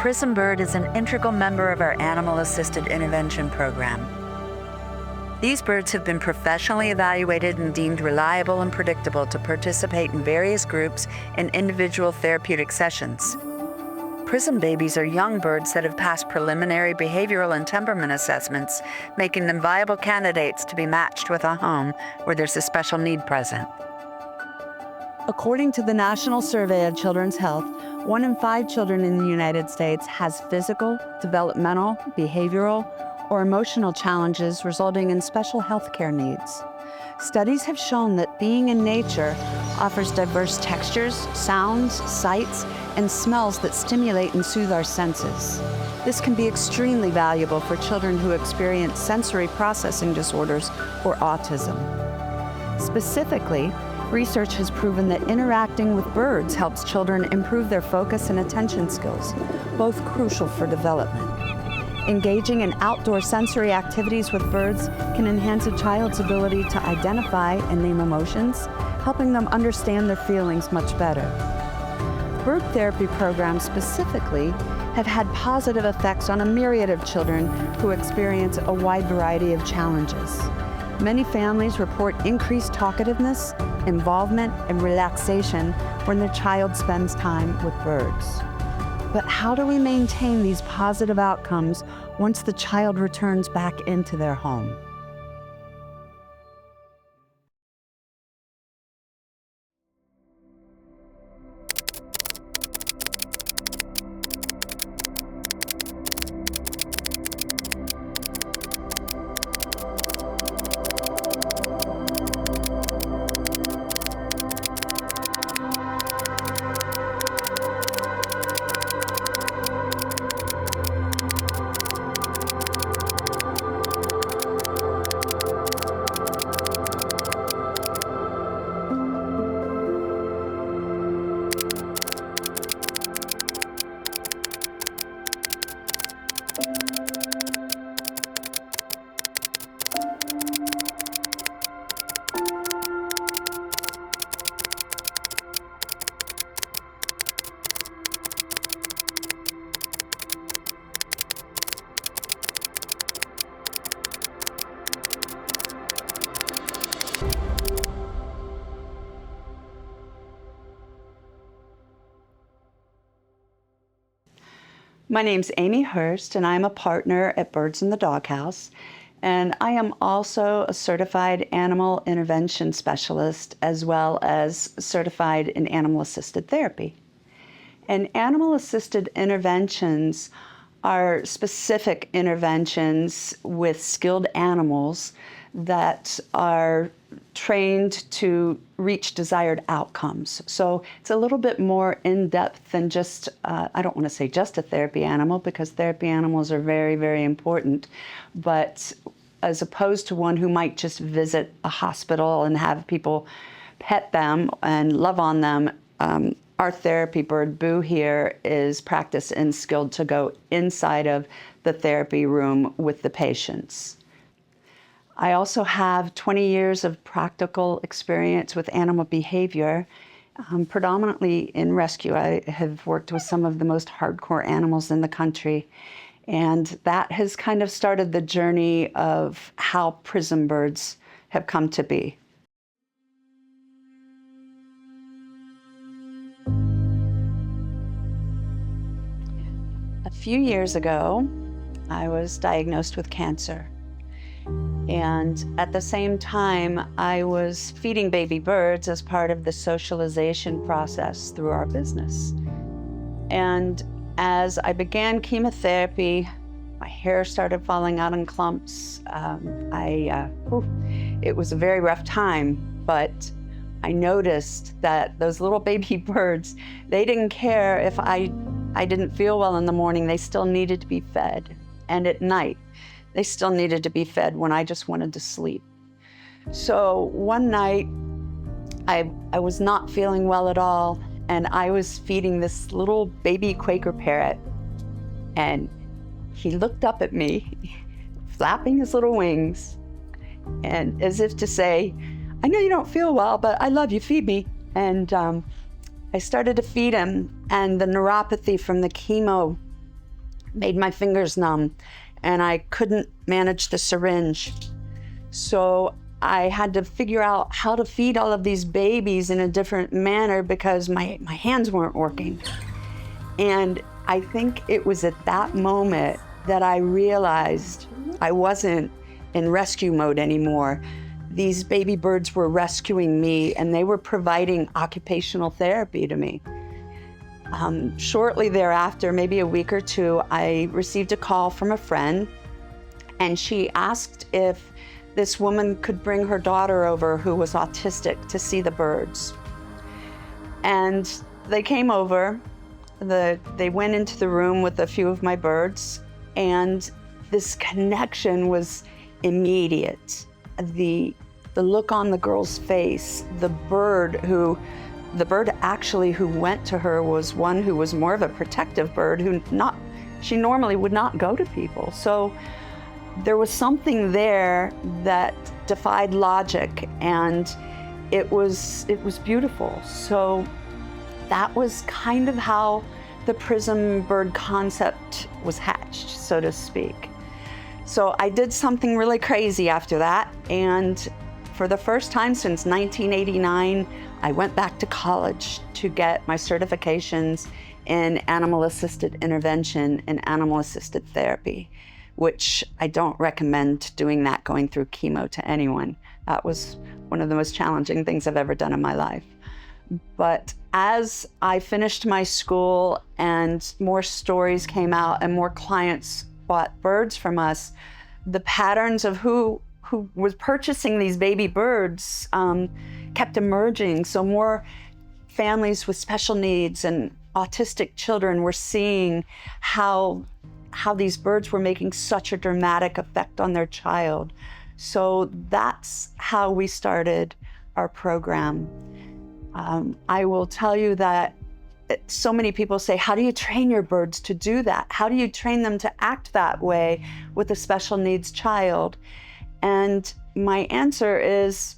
Prism Bird is an integral member of our animal-assisted intervention program. These birds have been professionally evaluated and deemed reliable and predictable to participate in various groups and individual therapeutic sessions. Prism babies are young birds that have passed preliminary behavioral and temperament assessments, making them viable candidates to be matched with a home where there's a special need present. According to the National Survey of Children's Health, 1 in 5 children in the United States has physical, developmental, behavioral, or emotional challenges resulting in special health care needs. Studies have shown that being in nature offers diverse textures, sounds, sights, and smells that stimulate and soothe our senses. This can be extremely valuable for children who experience sensory processing disorders or autism. Specifically, research has proven that interacting with birds helps children improve their focus and attention skills, both crucial for development. Engaging in outdoor sensory activities with birds can enhance a child's ability to identify and name emotions, helping them understand their feelings much better. Bird therapy programs specifically have had positive effects on a myriad of children who experience a wide variety of challenges. Many families report increased talkativeness, involvement, and relaxation when their child spends time with birds. But how do we maintain these positive outcomes once the child returns back into their home? My name's Amy Hurst, and I'm a partner at Birds in the Doghouse, and I am also a certified animal intervention specialist as well as certified in animal-assisted therapy. And animal-assisted interventions are specific interventions with skilled animals that are trained to reach desired outcomes. So it's a little bit more in-depth than just, I don't want to say just a therapy animal, because therapy animals are very, very important, but as opposed to one who might just visit a hospital and have people pet them and love on them, our therapy bird, Boo, here is practiced and skilled to go inside of the therapy room with the patients. I also have 20 years of practical experience with animal behavior, predominantly in rescue. I have worked with some of the most hardcore animals in the country, and that has kind of started the journey of how Prism Birds have come to be. A few years ago, I was diagnosed with cancer. And at the same time, I was feeding baby birds as part of the socialization process through our business. And as I began chemotherapy, my hair started falling out in clumps. It was a very rough time, but I noticed that those little baby birds, they didn't care if I didn't feel well in the morning. They still needed to be fed. And at night, they still needed to be fed when I just wanted to sleep. So one night, I was not feeling well at all, and I was feeding this little baby Quaker parrot, and he looked up at me, flapping his little wings, and as if to say, I know you don't feel well, but I love you, feed me. And I started to feed him, and the neuropathy from the chemo made my fingers numb, and I couldn't manage the syringe. So I had to figure out how to feed all of these babies in a different manner because my hands weren't working. And I think it was at that moment that I realized I wasn't in rescue mode anymore. These baby birds were rescuing me, and they were providing occupational therapy to me. Shortly thereafter, maybe a week or two, I received a call from a friend, and she asked if this woman could bring her daughter over who was autistic to see the birds. And they came over, they went into the room with a few of my birds, and this connection was immediate. The look on the girl's face, the bird actually who went to her was one who was more of a protective bird she normally would not go to people. So there was something there that defied logic, and it was beautiful. So that was kind of how the Prism Bird concept was hatched, so to speak. So I did something really crazy after that, and for the first time since 1989, I went back to college to get my certifications in animal-assisted intervention and animal-assisted therapy, which I don't recommend doing that going through chemo to anyone. That was one of the most challenging things I've ever done in my life. But as I finished my school and more stories came out and more clients bought birds from us, the patterns of who was purchasing these baby birds kept emerging. So more families with special needs and autistic children were seeing how these birds were making such a dramatic effect on their child. So that's how we started our program. I will tell you that so many people say, how do you train your birds to do that? How do you train them to act that way with a special needs child? And my answer is,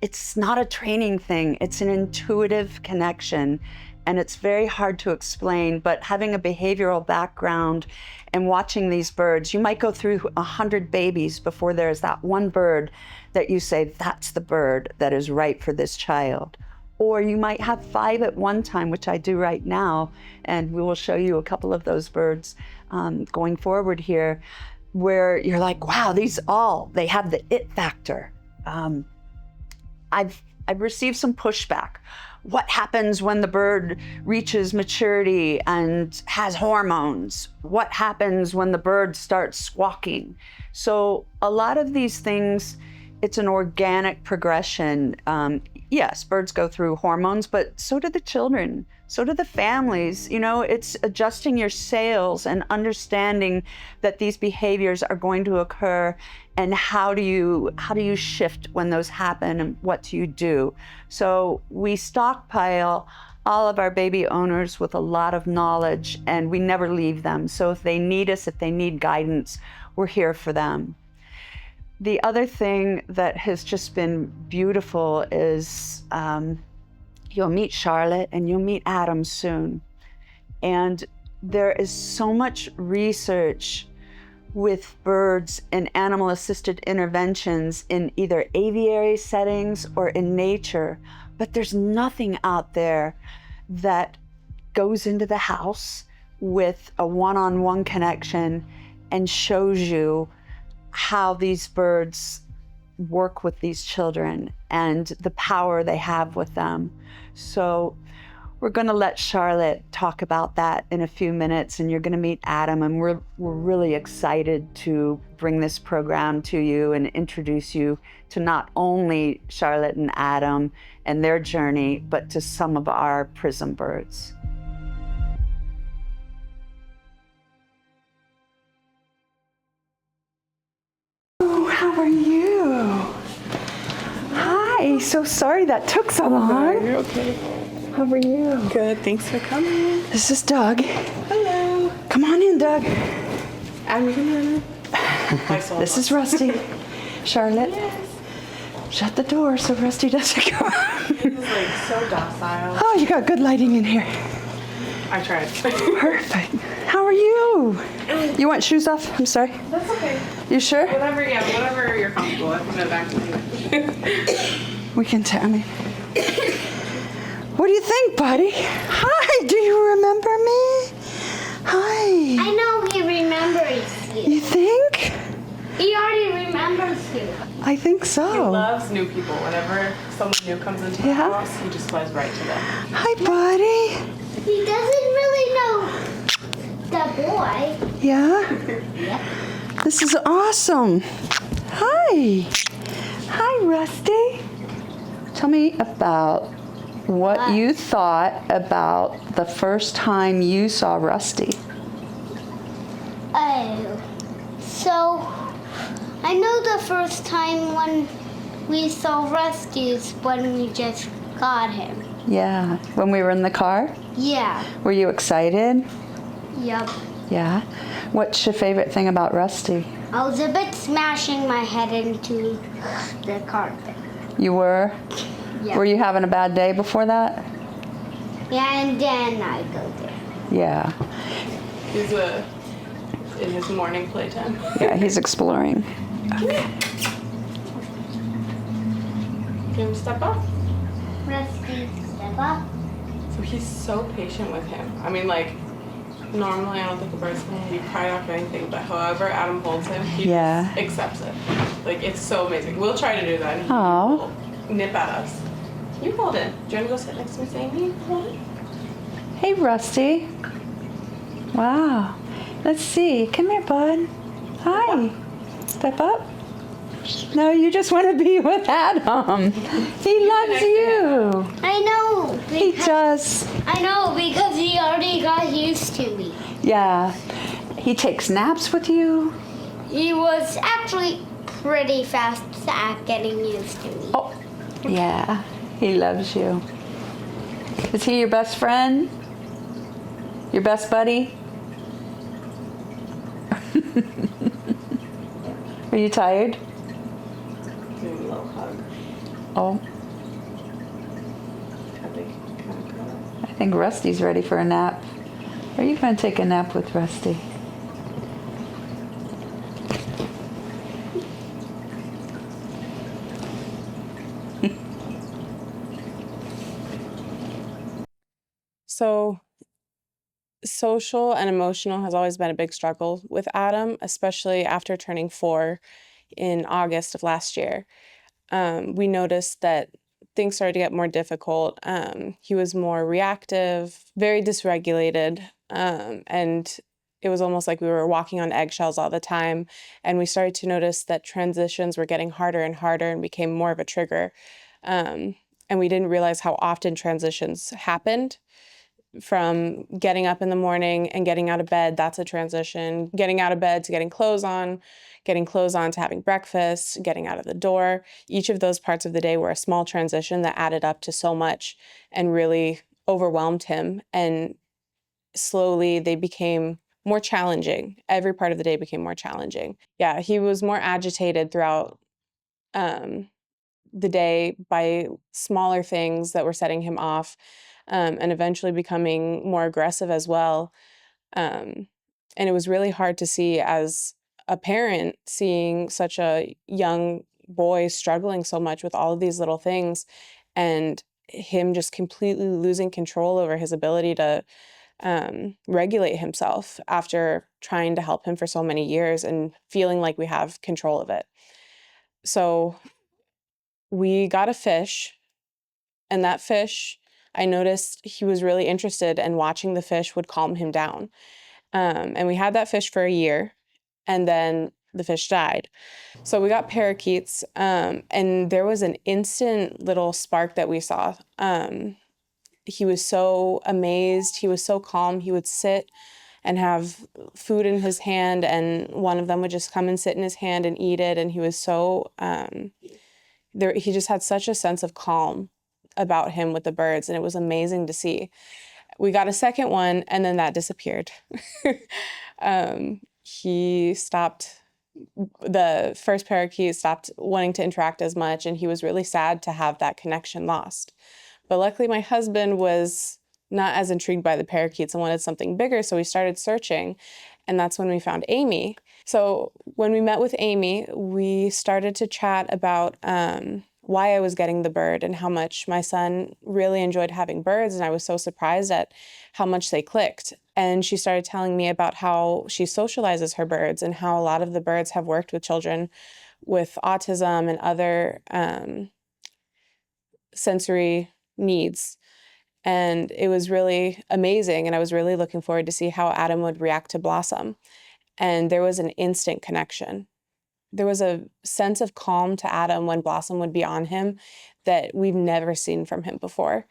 it's not a training thing. It's an intuitive connection, and it's very hard to explain. But having a behavioral background and watching these birds, you might go through 100 babies before there's that one bird that you say, that's the bird that is right for this child. Or you might have 5 at one time, which I do right now, and we will show you a couple of those birds going forward here, where you're like, wow, they have the it factor. I've received some pushback. What happens when the bird reaches maturity and has hormones? What happens when the bird starts squawking? So a lot of these things, it's an organic progression. Yes, birds go through hormones, but so do the children, so do the families. You know, it's adjusting your sails and understanding that these behaviors are going to occur, and how do you shift when those happen, and what do you do? So we stockpile all of our baby owners with a lot of knowledge, and we never leave them. So if they need us, if they need guidance, we're here for them. The other thing that has just been beautiful is you'll meet Charlotte and you'll meet Adam soon. And there is so much research with birds and animal-assisted interventions in either aviary settings or in nature, but there's nothing out there that goes into the house with a one-on-one connection and shows you how these birds work with these children and the power they have with them. So we're going to let Charlotte talk about that in a few minutes, and you're going to meet Adam, and we're really excited to bring this program to you and introduce you to not only Charlotte and Adam and their journey, but to some of our Prism birds. How are you? Hi, so sorry that took so long. You're okay. How are you? Good, thanks for coming. This is Doug. Hello. Come on in, Doug. I'm gonna... This is Rusty. Charlotte, Yes. shut the door so Rusty doesn't go out. He was like so docile. Oh, you got good lighting in here. I tried. Perfect. How are are you? You want shoes off? I'm sorry. That's okay. You sure? Whatever you're comfortable with. I'm gonna back to We can tell me. What do you think, buddy? Hi, do you remember me? Hi. I know he remembers you. You think? He already remembers you. I think He so. loves new people. Whenever someone new comes into the house, he just flies right to them. Hi, buddy. He doesn't really know the boy. Yeah? Yep. This is awesome. Hi. Hi, Rusty. Tell me about what you thought about the first time you saw Rusty. Oh, so I know the first time when we saw Rusty is when we just got him. Yeah, when we were in the car? Yeah. Were you excited? Yep. Yeah. What's your favorite thing about Rusty? I was a bit smashing my head into the carpet. You were? Yep. Were you having a bad day before that? Yeah, and then I go there. Yeah. He's in his morning playtime. Yeah, he's exploring. Can you step up? Rusty, step up. So he's so patient with him. I mean, like, normally I don't think a bird's gonna be cried off or anything, but however Adam holds him, he just accepts it. Like, it's so amazing. We'll try to do that. And he will nip at us. You hold it. Do you want to go sit next to Miss Amy? Hold it. Hey, Rusty. Wow. Let's see. Come here, bud. Hi. Step up. No, you just want to be with Adam. He loves you. I know. He does. I know because he already got used to me. Yeah. He takes naps with you. He was actually pretty fast at getting used to me. Oh, yeah. He loves you. Is he your best friend? Your best buddy? Are you tired? Give him a little hug. Oh, I think Rusty's ready for a nap. Are you going to take a nap with Rusty? So, social and emotional has always been a big struggle with Adam, especially after turning 4 in August of last year. We noticed that things started to get more difficult. He was more reactive, very dysregulated, and it was almost like we were walking on eggshells all the time. And we started to notice that transitions were getting harder and harder and became more of a trigger. And we didn't realize how often transitions happened. From getting up in the morning and getting out of bed, that's a transition. Getting out of bed to getting clothes on to having breakfast, getting out of the door. Each of those parts of the day were a small transition that added up to so much and really overwhelmed him. And slowly they became more challenging. Every part of the day became more challenging. Yeah, he was more agitated throughout the day by smaller things that were setting him off. And eventually becoming more aggressive as well. And it was really hard to see as a parent, seeing such a young boy struggling so much with all of these little things and him just completely losing control over his ability to regulate himself after trying to help him for so many years and feeling like we have control of it. So we got a fish, and that fish, I noticed he was really interested, and watching the fish would calm him down. And we had that fish for a year, and then the fish died. So we got parakeets, and there was an instant little spark that we saw. He was so amazed. He was so calm. He would sit and have food in his hand, and one of them would just come and sit in his hand and eat it. And he was so, he just had such a sense of calm about him with the birds, and it was amazing to see. We got a second one, and then that disappeared. He stopped, the first parakeet stopped wanting to interact as much, and he was really sad to have that connection lost. But luckily my husband was not as intrigued by the parakeets and wanted something bigger, so we started searching, and that's when we found Amy. So when we met with Amy, we started to chat about why I was getting the bird and how much my son really enjoyed having birds, and I was so surprised at how much they clicked. And she started telling me about how she socializes her birds and how a lot of the birds have worked with children with autism and other sensory needs. And it was really amazing, and I was really looking forward to see how Adam would react to Blossom. And there was an instant connection. There was a sense of calm to Adam when Blossom would be on him that we've never seen from him before.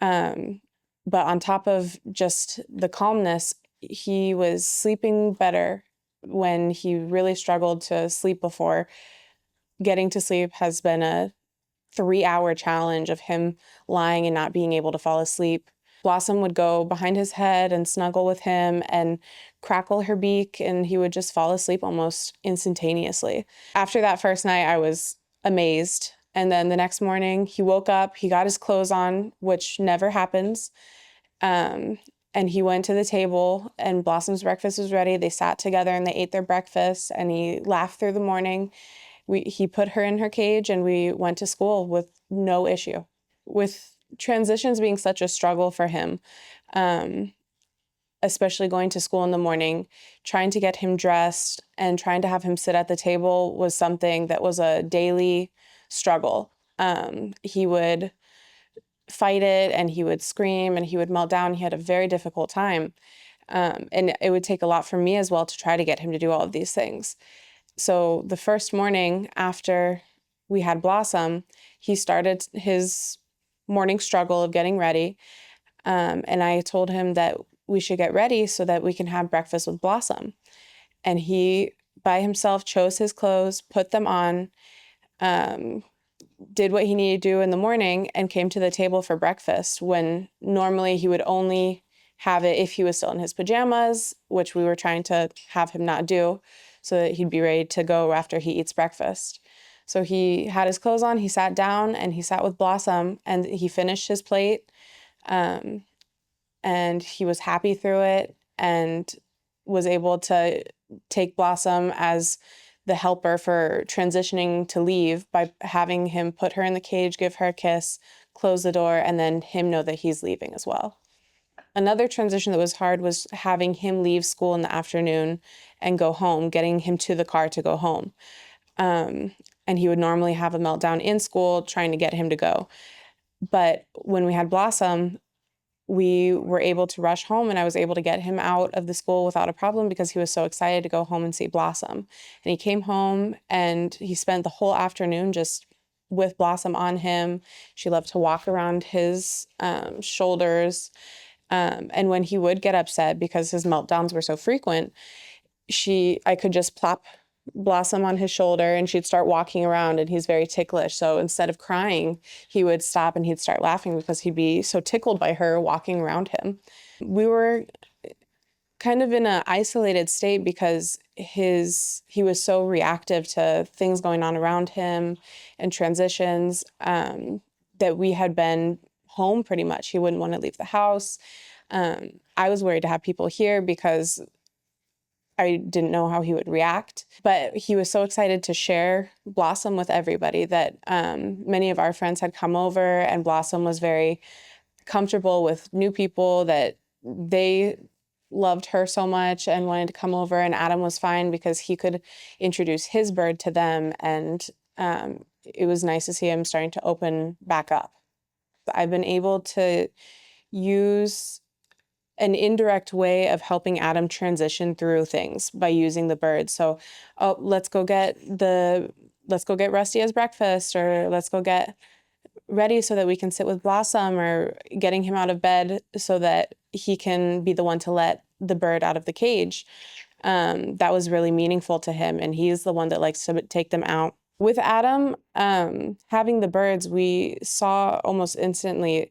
But on top of just the calmness, he was sleeping better when he really struggled to sleep before. Getting to sleep has been a 3-hour challenge of him lying and not being able to fall asleep. Blossom would go behind his head and snuggle with him and crackle her beak, and he would just fall asleep almost instantaneously. After that first night, I was amazed. And then the next morning, he woke up, he got his clothes on, which never happens. And he went to the table, and Blossom's breakfast was ready. They sat together and they ate their breakfast, and he laughed through the morning. He put her in her cage, and we went to school with no issue. With transitions being such a struggle for him, especially going to school in the morning, trying to get him dressed and trying to have him sit at the table was something that was a daily struggle. He would fight it, and he would scream, and he would melt down. He had a very difficult time. And it would take a lot for me as well to try to get him to do all of these things. So the first morning after we had Blossom, he started his morning struggle of getting ready. And I told him that we should get ready so that we can have breakfast with Blossom. And he, by himself, chose his clothes, put them on, did what he needed to do in the morning, and came to the table for breakfast, when normally he would only have it if he was still in his pajamas, which we were trying to have him not do, so that he'd be ready to go after he eats breakfast. So he had his clothes on, he sat down, and he sat with Blossom, and he finished his plate, and he was happy through it, and was able to take Blossom as the helper for transitioning to leave by having him put her in the cage, give her a kiss, close the door, and then him know that he's leaving as well. Another transition that was hard was having him leave school in the afternoon and go home, getting him to the car to go home. And he would normally have a meltdown in school, trying to get him to go. But when we had Blossom, we were able to rush home, and I was able to get him out of the school without a problem because he was so excited to go home and see Blossom. And he came home, and he spent the whole afternoon just with Blossom on him. She loved to walk around his shoulders. And when he would get upset because his meltdowns were so frequent, I could just plop Blossom on his shoulder, and she'd start walking around, and he's very ticklish. So instead of crying, he would stop and he'd start laughing because he'd be so tickled by her walking around him. We were kind of in an isolated state because he was so reactive to things going on around him and transitions, that we had been home pretty much. He wouldn't want to leave the house. I was worried to have people here because I didn't know how he would react, but he was so excited to share Blossom with everybody that many of our friends had come over, and Blossom was very comfortable with new people, that they loved her so much and wanted to come over, and Adam was fine because he could introduce his bird to them, and it was nice to see him starting to open back up. I've been able to use an indirect way of helping Adam transition through things by using the birds. So, let's go get Rusty as breakfast, or let's go get ready so that we can sit with Blossom, or getting him out of bed so that he can be the one to let the bird out of the cage. That was really meaningful to him, and he's the one that likes to take them out. With Adam, having the birds, we saw almost instantly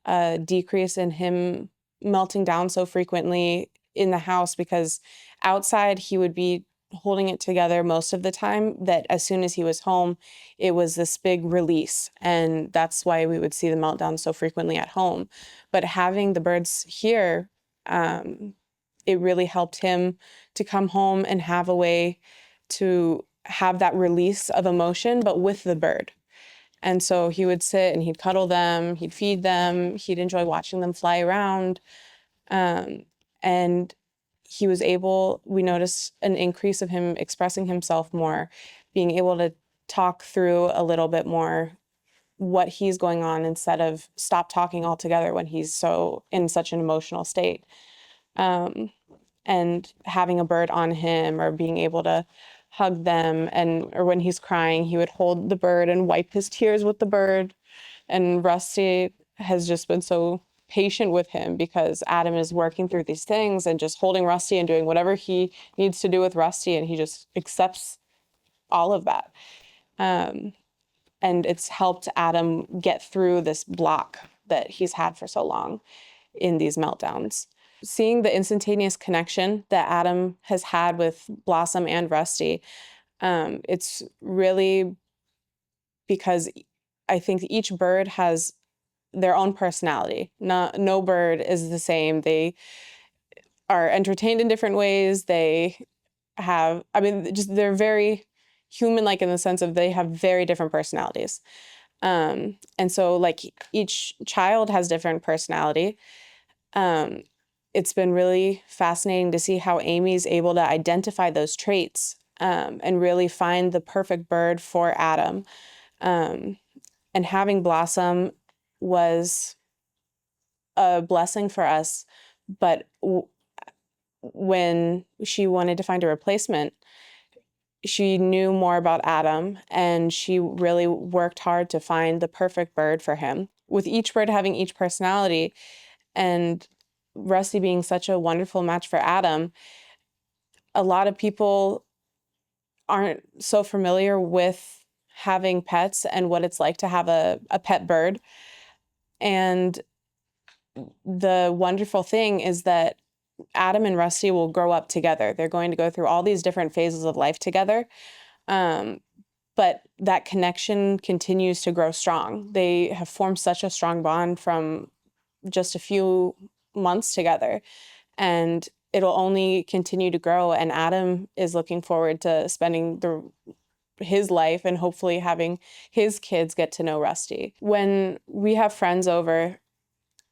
a decrease in him melting down so frequently in the house, because outside he would be holding it together most of the time, that as soon as he was home, it was this big release. And that's why we would see the meltdown so frequently at home. But having the birds here, it really helped him to come home and have a way to have that release of emotion, but with the bird. And so he would sit and he'd cuddle them, he'd feed them, he'd enjoy watching them fly around. And he was able, we noticed an increase of him expressing himself more, being able to talk through a little bit more what he's going on instead of stop talking altogether when he's so in such an emotional state. And having a bird on him, or being able to hug them, or when he's crying, he would hold the bird and wipe his tears with the bird. And Rusty has just been so patient with him, because Adam is working through these things and just holding Rusty and doing whatever he needs to do with Rusty, and he just accepts all of that. And it's helped Adam get through this block that he's had for so long in these meltdowns. Seeing the instantaneous connection that Adam has had with Blossom and Rusty, it's really because I think each bird has their own personality. No bird is the same. They are entertained in different ways. They have, they're very human-like in the sense of they have very different personalities. And so like each child has different personality. It's been really fascinating to see how Amy's able to identify those traits, and really find the perfect bird for Adam. And having Blossom was a blessing for us, but when she wanted to find a replacement, she knew more about Adam, and she really worked hard to find the perfect bird for him, with each bird having each personality. And Rusty being such a wonderful match for Adam, a lot of people aren't so familiar with having pets and what it's like to have a pet bird. And the wonderful thing is that Adam and Rusty will grow up together. They're going to go through all these different phases of life together. But that connection continues to grow strong. They have formed such a strong bond from just a few months together, and it'll only continue to grow. And Adam is looking forward to spending his life and hopefully having his kids get to know Rusty. When we have friends over,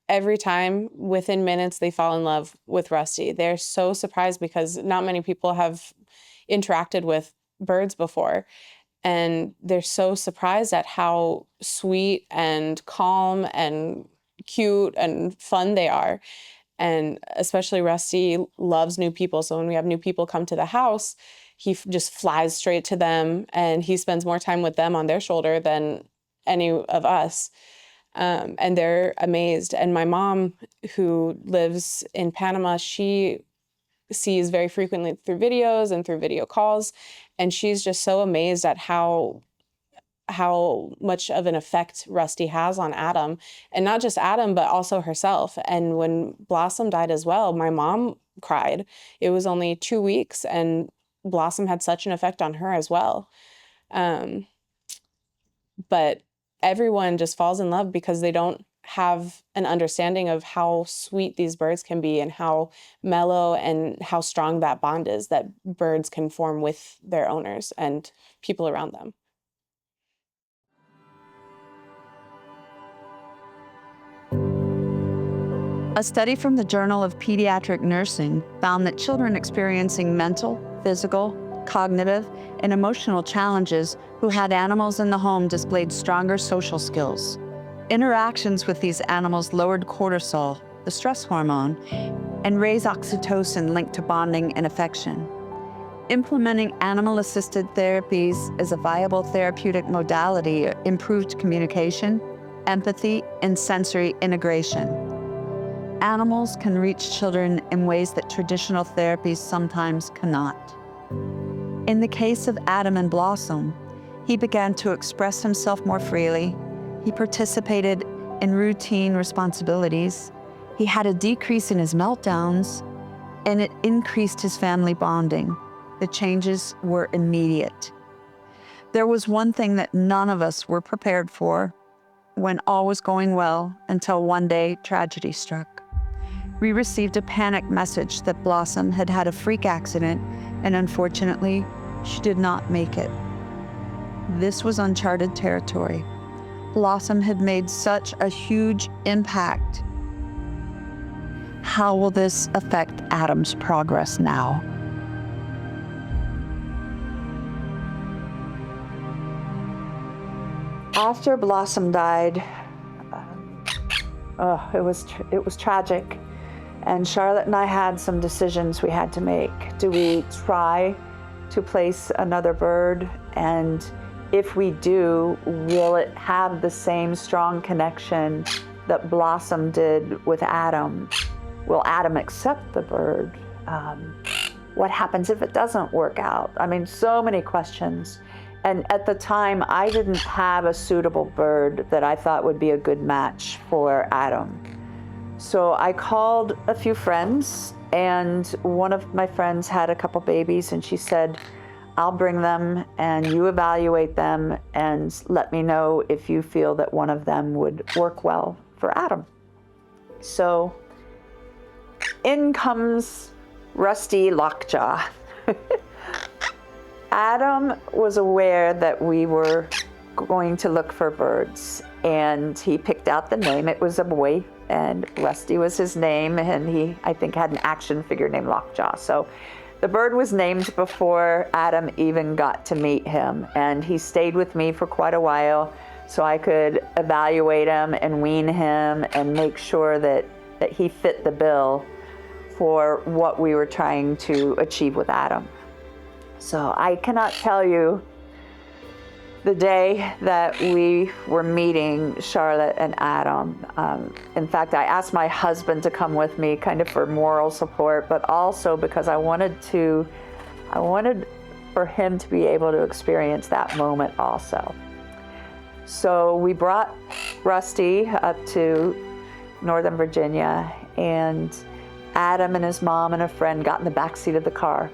every time, within minutes, they fall in love with Rusty. They're so surprised because not many people have interacted with birds before. And they're so surprised at how sweet and calm and cute and fun they are. And especially Rusty loves new people. So when we have new people come to the house, he just flies straight to them, and he spends more time with them on their shoulder than any of us. And they're amazed. And my mom, who lives in Panama, she sees very frequently through videos and through video calls. And she's just so amazed at how much of an effect Rusty has on Adam, and not just Adam, but also herself. And when Blossom died as well, my mom cried. It was only 2 weeks, and Blossom had such an effect on her as well. But everyone just falls in love because they don't have an understanding of how sweet these birds can be, and how mellow and how strong that bond is that birds can form with their owners and people around them. A study from the Journal of Pediatric Nursing found that children experiencing mental, physical, cognitive, and emotional challenges who had animals in the home displayed stronger social skills. Interactions with these animals lowered cortisol, the stress hormone, and raised oxytocin linked to bonding and affection. Implementing animal-assisted therapies as a viable therapeutic modality improved communication, empathy, and sensory integration. Animals can reach children in ways that traditional therapies sometimes cannot. In the case of Adam and Blossom, he began to express himself more freely. He participated in routine responsibilities. He had a decrease in his meltdowns, and it increased his family bonding. The changes were immediate. There was one thing that none of us were prepared for when all was going well until one day tragedy struck. We received a panic message that Blossom had had a freak accident, and unfortunately, she did not make it. This was uncharted territory. Blossom had made such a huge impact. How will this affect Adam's progress now? After Blossom died, it was tragic. And Charlotte and I had some decisions we had to make. Do we try to place another bird? And if we do, will it have the same strong connection that Blossom did with Adam? Will Adam accept the bird? What happens if it doesn't work out? I mean, so many questions. And at the time, I didn't have a suitable bird that I thought would be a good match for Adam. So I called a few friends, and one of my friends had a couple babies, and she said, I'll bring them and you evaluate them and let me know if you feel that one of them would work well for Adam. So in comes Rusty Lockjaw. Adam was aware that we were going to look for birds, and he picked out the name. It was a boy, and Rusty was his name, and he, I think, had an action figure named Lockjaw. So the bird was named before Adam even got to meet him, and he stayed with me for quite a while so I could evaluate him and wean him and make sure that he fit the bill for what we were trying to achieve with Adam. So I cannot tell you the day that we were meeting Charlotte and Adam. In fact, I asked my husband to come with me kind of for moral support, but also because I wanted for him to be able to experience that moment also. So we brought Rusty up to Northern Virginia, and Adam and his mom and a friend got in the back seat of the car.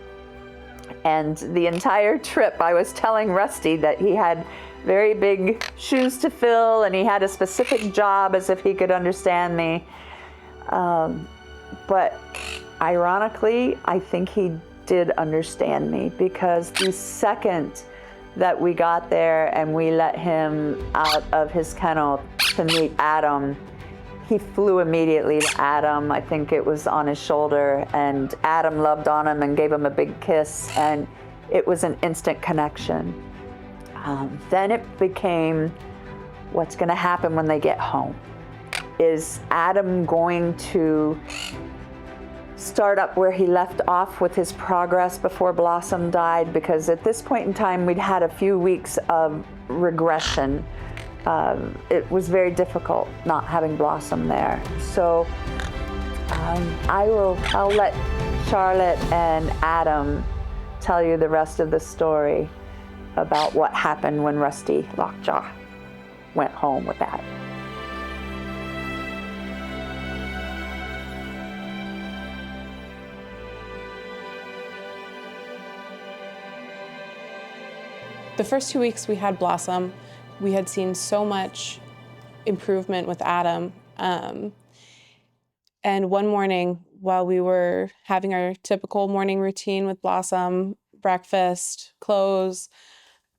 And the entire trip, I was telling Rusty that he had very big shoes to fill and he had a specific job, as if he could understand me. But ironically, I think he did understand me, because the second that we got there and we let him out of his kennel to meet Adam, he flew immediately to Adam. I think it was on his shoulder, and Adam loved on him and gave him a big kiss, and it was an instant connection. Then it became, what's gonna happen when they get home? Is Adam going to start up where he left off with his progress before Blossom died? Because at this point in time, we'd had a few weeks of regression. It was very difficult not having Blossom there. So I'll let Charlotte and Adam tell you the rest of the story about what happened when Rusty Lockjaw went home with that. The first 2 weeks we had Blossom, we had seen so much improvement with Adam. And one morning, while we were having our typical morning routine with Blossom, breakfast, clothes,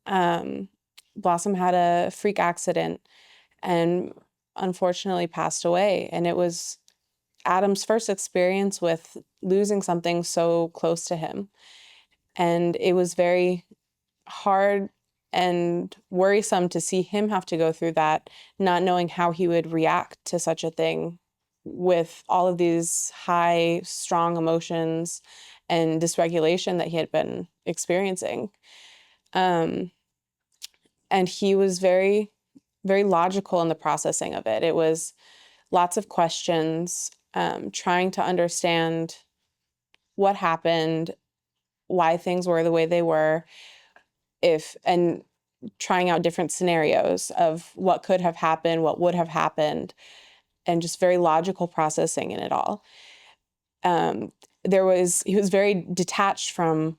Blossom had a freak accident and unfortunately passed away. And it was Adam's first experience with losing something so close to him. And it was very hard and worrisome to see him have to go through that, not knowing how he would react to such a thing with all of these high, strong emotions and dysregulation that he had been experiencing. And he was very, very logical in the processing of it. It was lots of questions, trying to understand what happened, why things were the way they were, and trying out different scenarios of what could have happened, what would have happened, and just very logical processing in it all. He was very detached from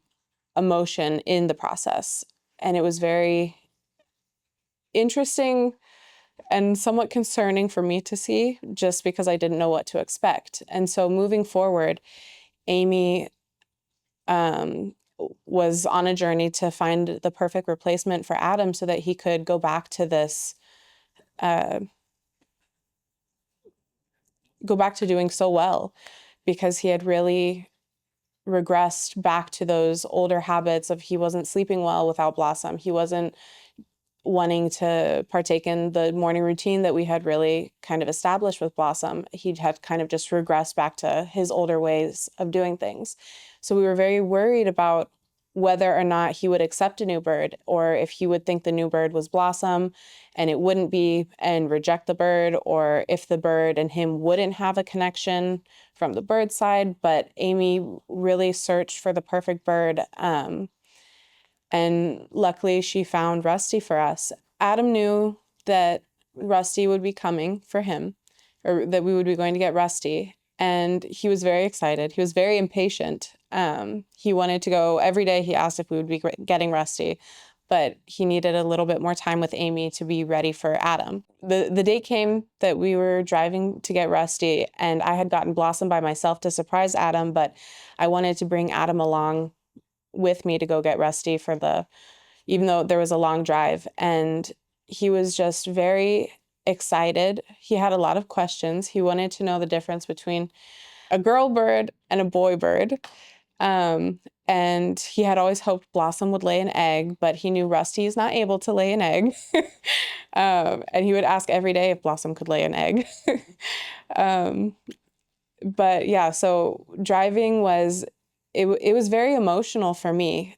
emotion in the process. And it was very interesting and somewhat concerning for me to see, just because I didn't know what to expect. And so moving forward, Amy was on a journey to find the perfect replacement for Adam so that he could go back to this, go back to doing so well, because he had really regressed back to those older habits of, he wasn't sleeping well without Blossom. He wasn't wanting to partake in the morning routine that we had really kind of established with Blossom. He had kind of just regressed back to his older ways of doing things. So we were very worried about whether or not he would accept a new bird, or if he would think the new bird was Blossom and it wouldn't be and reject the bird, or if the bird and him wouldn't have a connection from the bird side. But Amy really searched for the perfect bird. And luckily she found Rusty for us. Adam knew that Rusty would be coming for him, or that we would be going to get Rusty. And he was very excited. He was very impatient. He wanted to go every day. He asked if we would be getting Rusty, but he needed a little bit more time with Amy to be ready for Adam. The day came that we were driving to get Rusty, and I had gotten Blossom by myself to surprise Adam, but I wanted to bring Adam along with me to go get Rusty even though there was a long drive. And he was just very excited. He had a lot of questions. He wanted to know the difference between a girl bird and a boy bird. And he had always hoped Blossom would lay an egg, but he knew Rusty is not able to lay an egg. And he would ask every day if Blossom could lay an egg. But yeah, so driving was, it was very emotional for me,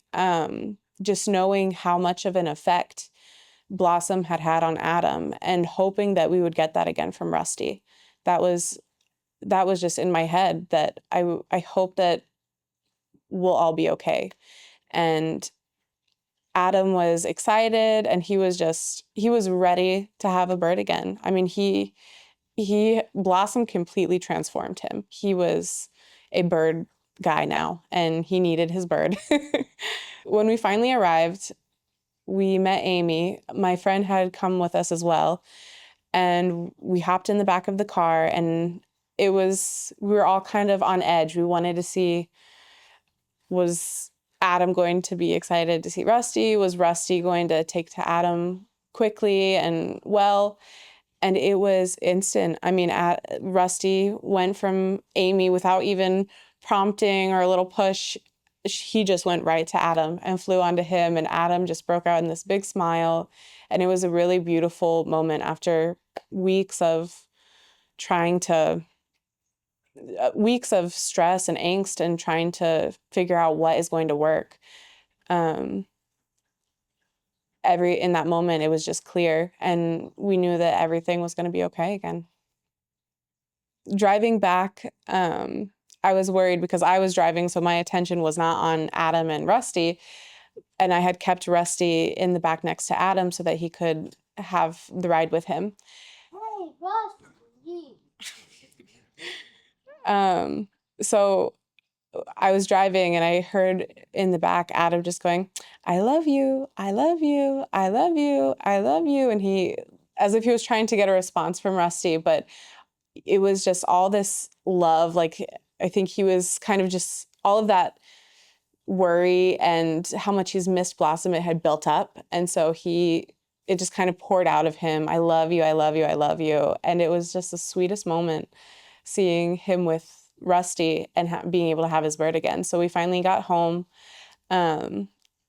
just knowing how much of an effect Blossom had had on Adam, and hoping that we would get that again from Rusty. That was just in my head, that I hope that we'll all be okay. And Adam was excited, and he was ready to have a bird again. I mean, Blossom completely transformed him. He was a bird guy now, and he needed his bird. When we finally arrived, we met Amy. My friend had come with us as well, and we hopped in the back of the car, and we were all kind of on edge. We wanted to see, was Adam going to be excited to see Rusty? Was Rusty going to take to Adam quickly and well? And it was instant. I mean, Rusty went from Amy without even prompting or a little push. He just went right to Adam and flew onto him, and Adam just broke out in this big smile. And it was a really beautiful moment after weeks of weeks of stress and angst and trying to figure out what is going to work. In that moment, it was just clear, and we knew that everything was going to be okay again. Driving back, I was worried because I was driving, so my attention was not on Adam and Rusty, and I had kept Rusty in the back next to Adam so that he could have the ride with him. Hey, Rusty. So I was driving, and I heard in the back Adam just going, "I love you, I love you, I love you, I love you," and he, as if he was trying to get a response from Rusty, but it was just all this love. Like, I think he was kind of just all of that worry and how much he's missed Blossom, it had built up. And so it just kind of poured out of him. I love you, I love you, I love you. And it was just the sweetest moment seeing him with Rusty and being able to have his bird again. So we finally got home, and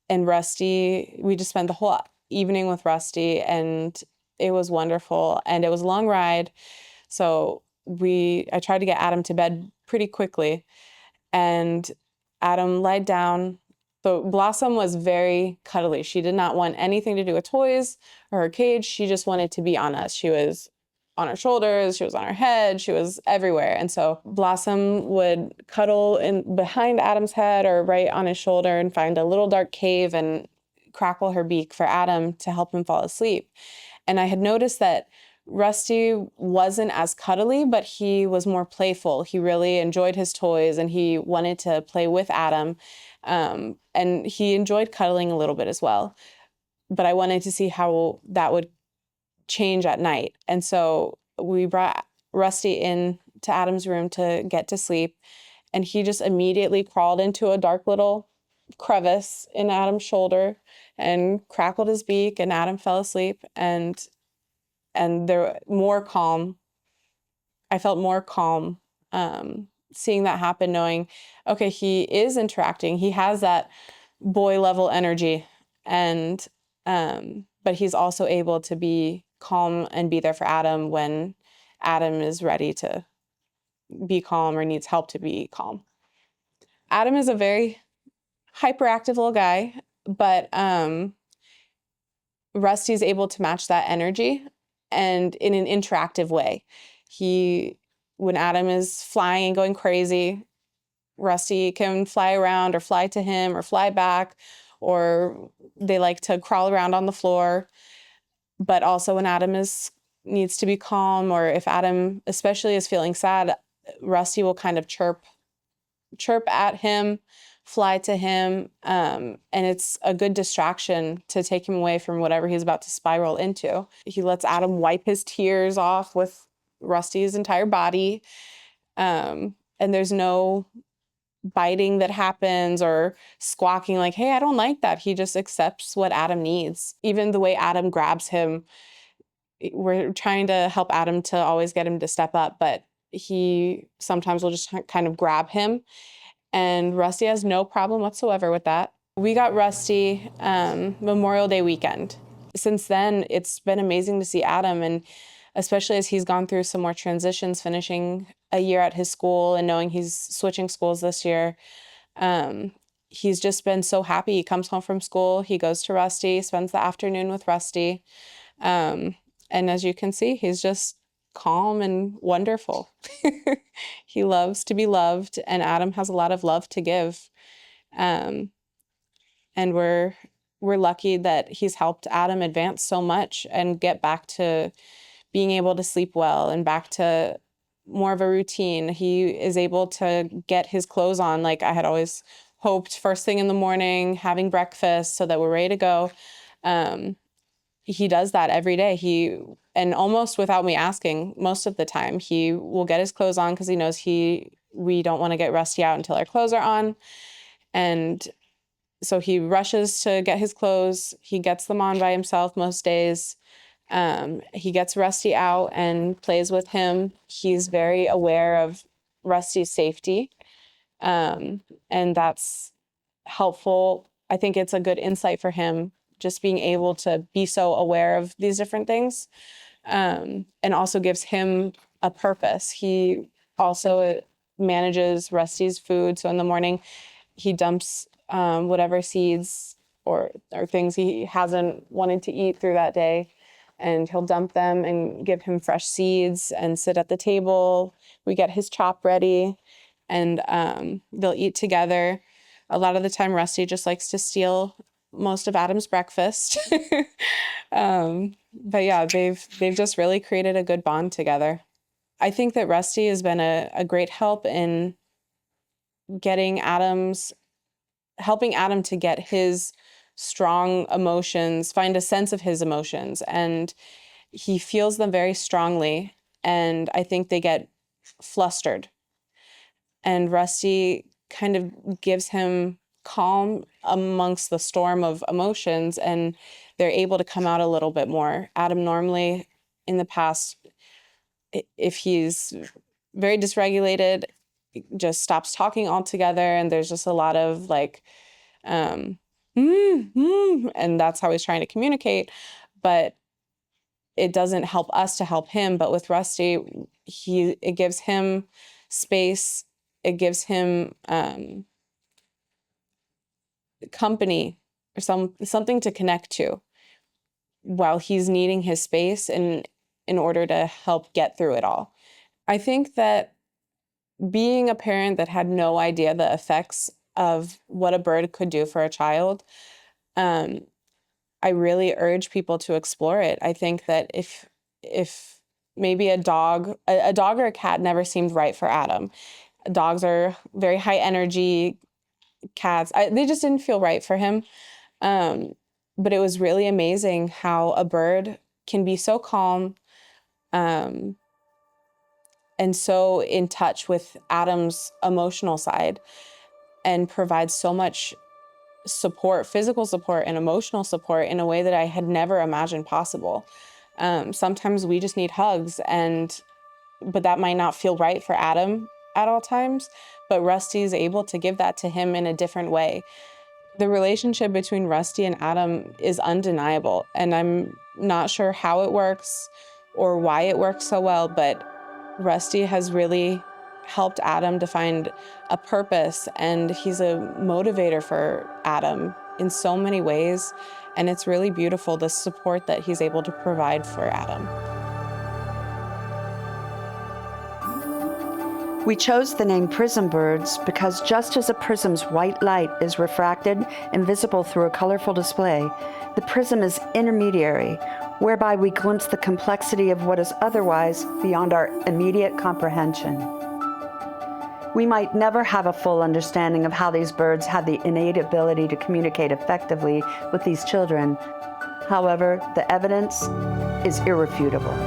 Rusty, we just spent the whole evening with Rusty, and it was wonderful. And it was a long ride. So I tried to get Adam to bed pretty quickly, and Adam lied down. So Blossom was very cuddly. She did not want anything to do with toys or her cage. She just wanted to be on us. She was on our shoulders, she was on our head, she was everywhere. And so Blossom would cuddle behind Adam's head or right on his shoulder and find a little dark cave and crackle her beak for Adam to help him fall asleep. And I had noticed that Rusty wasn't as cuddly, but he was more playful. He really enjoyed his toys and he wanted to play with Adam. And he enjoyed cuddling a little bit as well. But I wanted to see how that would change at night. And so we brought Rusty in to Adam's room to get to sleep. And he just immediately crawled into a dark little crevice in Adam's shoulder and crackled his beak, and Adam fell asleep. And they're more calm. I felt more calm seeing that happen, knowing, okay, he is interacting. He has that boy level energy, and but he's also able to be calm and be there for Adam when Adam is ready to be calm or needs help to be calm. Adam is a very hyperactive little guy, but Rusty's able to match that energy and in an interactive way. When Adam is flying and going crazy, Rusty can fly around or fly to him or fly back, or they like to crawl around on the floor. But also when Adam needs to be calm, or if Adam especially is feeling sad, Rusty will kind of chirp at him, fly to him, and it's a good distraction to take him away from whatever he's about to spiral into. He lets Adam wipe his tears off with Rusty's entire body, and there's no biting that happens or squawking like, hey, I don't like that. He just accepts what Adam needs. Even the way Adam grabs him, we're trying to help Adam to always get him to step up, but he sometimes will just kind of grab him. And Rusty has no problem whatsoever with that. We got Rusty Memorial Day weekend. Since then, it's been amazing to see Adam, and especially as he's gone through some more transitions, finishing a year at his school and knowing he's switching schools this year. He's just been so happy. He comes home from school, he goes to Rusty, spends the afternoon with Rusty. And as you can see, he's just calm and wonderful. He loves to be loved, and Adam has a lot of love to give. And we're lucky that he's helped Adam advance so much and get back to being able to sleep well and back to more of a routine. He is able to get his clothes on like I had always hoped, first thing in the morning, having breakfast so that we're ready to go. He does that every day. And almost without me asking, most of the time, he will get his clothes on because he knows we don't want to get Rusty out until our clothes are on. And so he rushes to get his clothes. He gets them on by himself most days. He gets Rusty out and plays with him. He's very aware of Rusty's safety. And that's helpful. I think it's a good insight for him, just being able to be so aware of these different things, and also gives him a purpose. He also manages Rusty's food. So in the morning, he dumps whatever seeds or things he hasn't wanted to eat through that day, and he'll dump them and give him fresh seeds and sit at the table. We get his chop ready, and they'll eat together. A lot of the time, Rusty just likes to steal most of Adam's breakfast. But yeah, they've just really created a good bond together. I think that Rusty has been a great help in helping Adam to get his strong emotions, find a sense of his emotions, and he feels them very strongly. And I think they get flustered. And Rusty kind of gives him calm amongst the storm of emotions, and they're able to come out a little bit more. Adam normally, in the past, if he's very dysregulated, just stops talking altogether, and there's just a lot of like, and that's how he's trying to communicate, but it doesn't help us to help him. But with Rusty, it gives him space, it gives him company or something to connect to while he's needing his space and in order to help get through it all. I think that being a parent that had no idea the effects of what a bird could do for a child, I really urge people to explore it. I think that if maybe a dog or a cat never seemed right for Adam. Dogs are very high energy. Cats, they just didn't feel right for him. But it was really amazing how a bird can be so calm, and so in touch with Adam's emotional side, and provide so much support, physical support and emotional support, in a way that I had never imagined possible. Sometimes we just need hugs, but that might not feel right for Adam at all times, but Rusty is able to give that to him in a different way. The relationship between Rusty and Adam is undeniable, and I'm not sure how it works or why it works so well, but Rusty has really helped Adam to find a purpose, and he's a motivator for Adam in so many ways, and it's really beautiful, the support that he's able to provide for Adam. We chose the name Prism Birds because just as a prism's white light is refracted and visible through a colorful display, the prism is intermediary, whereby we glimpse the complexity of what is otherwise beyond our immediate comprehension. We might never have a full understanding of how these birds had the innate ability to communicate effectively with these children. However, the evidence is irrefutable.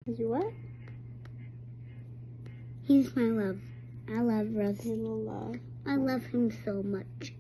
You what? He's my love. I love Rusty. Love. I love him so much.